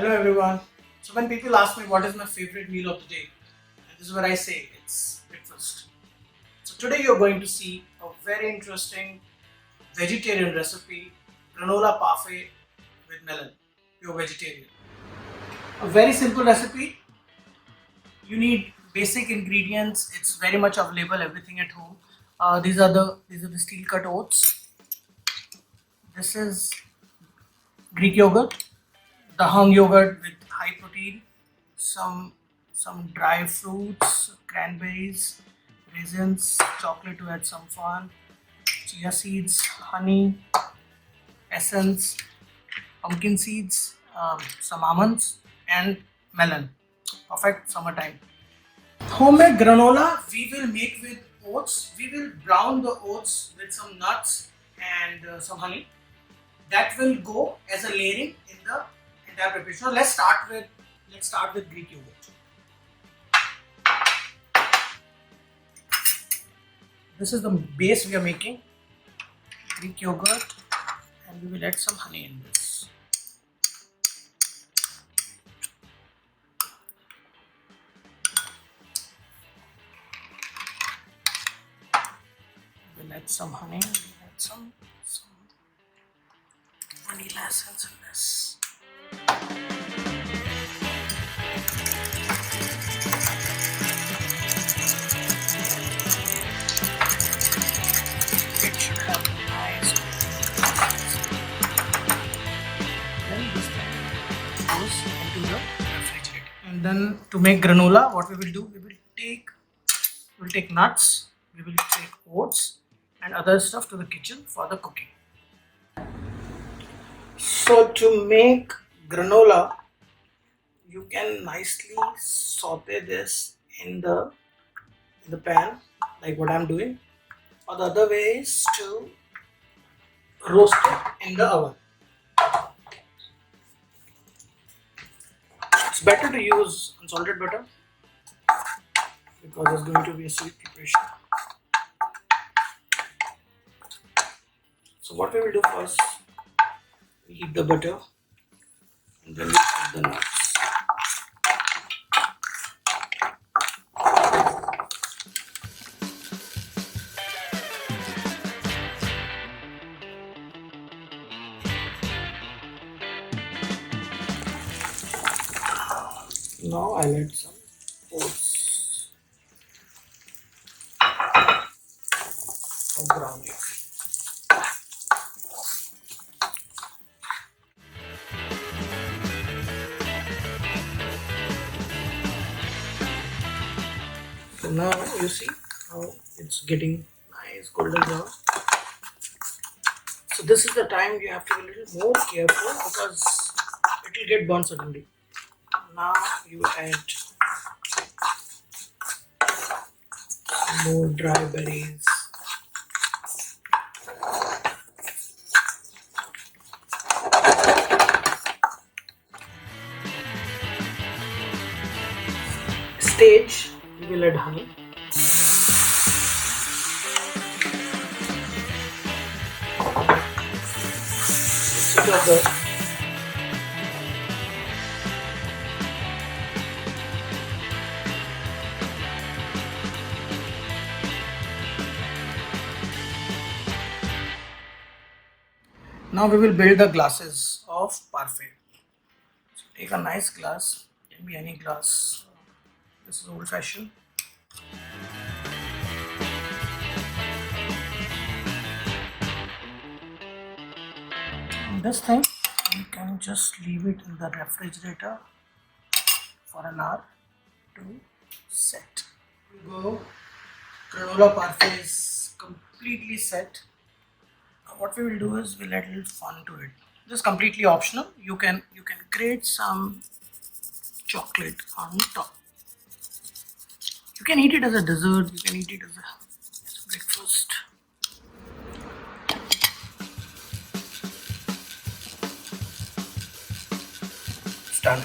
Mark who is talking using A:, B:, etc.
A: Hello everyone. So when people ask me what is my favorite meal of the day, and this is what I say, it's breakfast. So today you're going to see a very interesting vegetarian recipe, Granola Parfait with melon, pure vegetarian. A very simple recipe. You need basic ingredients. It's very much available, everything at home. These are the steel cut oats. This is Greek yogurt, the hung yogurt with high protein, some dry fruits, cranberries, raisins, chocolate to add some fun, chia seeds, honey, essence, pumpkin seeds, some almonds, and melon. Perfect summertime. Homemade granola we will make with oats. We will brown the oats with some nuts and some honey. That will go as a layering in the entire preparation. So let's start with Greek yogurt. This is the base we are making, Greek yogurt, and we will add some honey in this. We'll add some honey, we'll add some vanilla essence in this. It should have nice. Then this thing goes into the refrigerator. And then to make granola, what we will do, we will take nuts, we will take oats and other stuff to the kitchen for the cooking. So to make granola, you can nicely saute this in the pan, like what I'm doing. Or the other way is to roast it in the oven. It's better to use unsalted butter because it's going to be a sweet preparation. So what we will do first, we heat the butter and then we add the nuts. Now I'll add some oats or brownie. So now you see how it's getting nice golden brown. So this is the time you have to be a little more careful because it will get burnt suddenly. Now you add more dry berries. Stage, you will add honey. Instead of the Now we will build the glasses of parfait. So take a nice glass, can be any glass. This is old fashioned. This thing you can just leave it in the refrigerator for an hour to set. We go. Granola parfait is completely set. What we will do is we'll add a little fun to it. This is completely optional. You can grate some chocolate on top. You can eat it as a dessert. You can eat it as a breakfast. It's done.